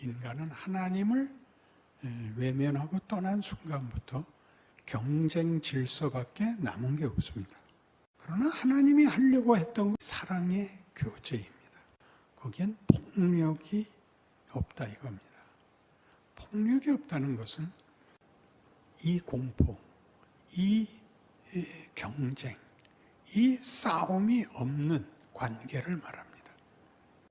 인간은 하나님을 외면하고 떠난 순간부터 경쟁 질서밖에 남은 게 없습니다. 그러나 하나님이 하려고 했던 건 사랑의 교제입니다. 거기엔 폭력이 없다 이겁니다. 폭력이 없다는 것은 이 공포, 이 경쟁, 이 싸움이 없는 관계를 말합니다.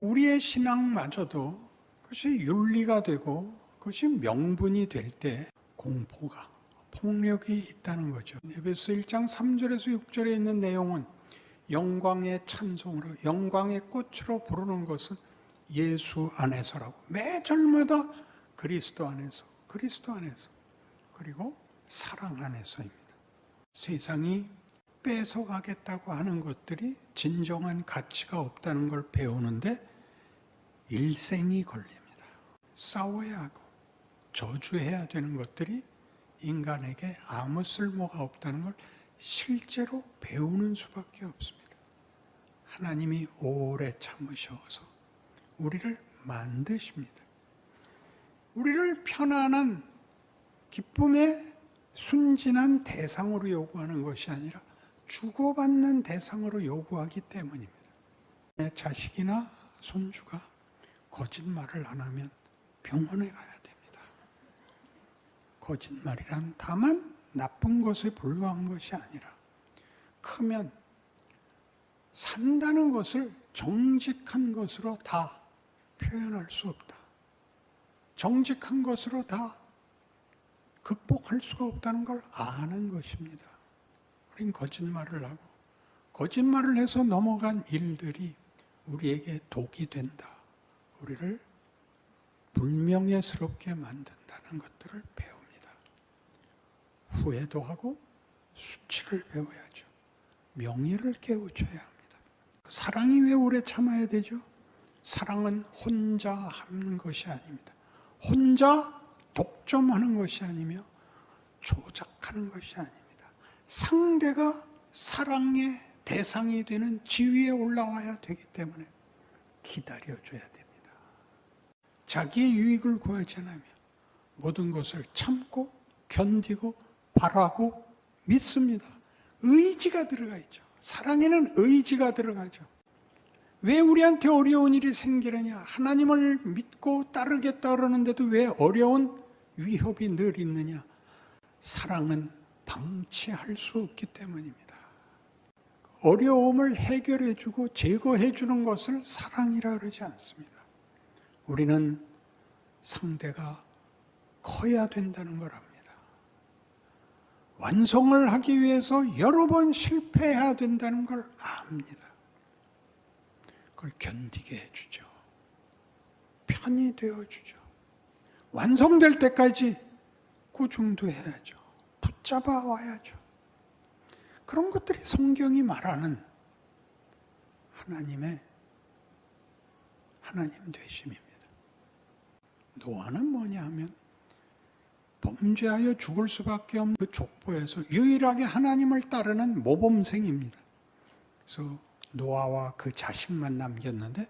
우리의 신앙마저도 그것이 윤리가 되고 그것이 명분이 될 때 공포가, 폭력이 있다는 거죠. 에베소 1장 3절에서 6절에 있는 내용은 영광의 찬송으로, 영광의 꽃으로 부르는 것은 예수 안에서라고. 매 절마다 그리스도 안에서, 그리고 사랑 안에서입니다. 세상이 뺏어가겠다고 하는 것들이 진정한 가치가 없다는 걸 배우는데 일생이 걸립니다. 싸워야 하고 저주해야 되는 것들이 인간에게 아무 쓸모가 없다는 걸 실제로 배우는 수밖에 없습니다. 하나님이 오래 참으셔서 우리를 만드십니다. 우리를 편안한 기쁨의 순진한 대상으로 요구하는 것이 아니라 주고받는 대상으로 요구하기 때문입니다. 내 자식이나 손주가 거짓말을 안 하면 병원에 가야 됩니다. 거짓말이란 다만 나쁜 것에 불과한 것이 아니라 크면 산다는 것을 정직한 것으로 다 표현할 수 없다. 정직한 것으로 다 극복할 수가 없다는 걸 아는 것입니다. 우린 거짓말을 하고 거짓말을 해서 넘어간 일들이 우리에게 독이 된다. 우리를 불명예스럽게 만든다는 것들을 배웁니다. 후회도 하고 수치를 배워야죠. 명예를 깨우쳐야 합니다. 사랑이 왜 오래 참아야 되죠? 사랑은 혼자 하는 것이 아닙니다. 혼자 독점하는 것이 아니며 조작하는 것이 아닙니다. 상대가 사랑의 대상이 되는 지위에 올라와야 되기 때문에 기다려줘야 됩니다. 자기의 유익을 구하지 않으면 모든 것을 참고 견디고 바라고 믿습니다. 의지가 들어가 있죠. 사랑에는 의지가 들어가죠. 왜 우리한테 어려운 일이 생기느냐? 하나님을 믿고 따르겠다 그러는데도 왜 어려운 위협이 늘 있느냐? 사랑은 방치할 수 없기 때문입니다. 어려움을 해결해주고 제거해주는 것을 사랑이라 그러지 않습니다. 우리는 상대가 커야 된다는 걸 압니다. 완성을 하기 위해서 여러 번 실패해야 된다는 걸 압니다. 그걸 견디게 해주죠. 편히 되어주죠. 완성될 때까지 꾸중도 해야죠. 붙잡아 와야죠. 그런 것들이 성경이 말하는 하나님 되심입니다. 노아는 뭐냐 하면 범죄하여 죽을 수밖에 없는 그 족보에서 유일하게 하나님을 따르는 모범생입니다. 그래서 노아와 그 자식만 남겼는데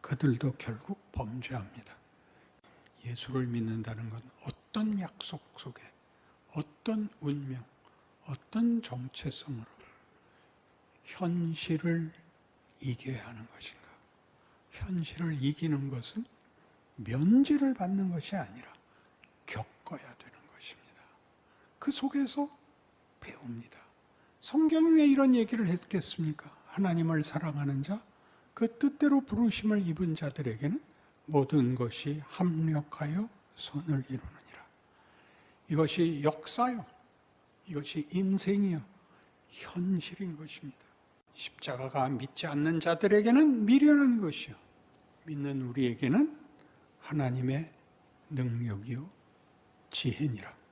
그들도 결국 범죄합니다. 예수를 믿는다는 건 어떤 약속 속에 어떤 운명, 어떤 정체성으로 현실을 이겨야 하는 것인가? 현실을 이기는 것은 면제를 받는 것이 아니라 겪어야 되는 것입니다. 그 속에서 배웁니다. 성경이 왜 이런 얘기를 했겠습니까? 하나님을 사랑하는 자, 그 뜻대로 부르심을 입은 자들에게는 모든 것이 합력하여 선을 이루느니라. 이것이 역사요. 이것이 인생이요. 현실인 것입니다. 십자가가 믿지 않는 자들에게는 미련한 것이요. 믿는 우리에게는 하나님의 능력이요. 지혜니라.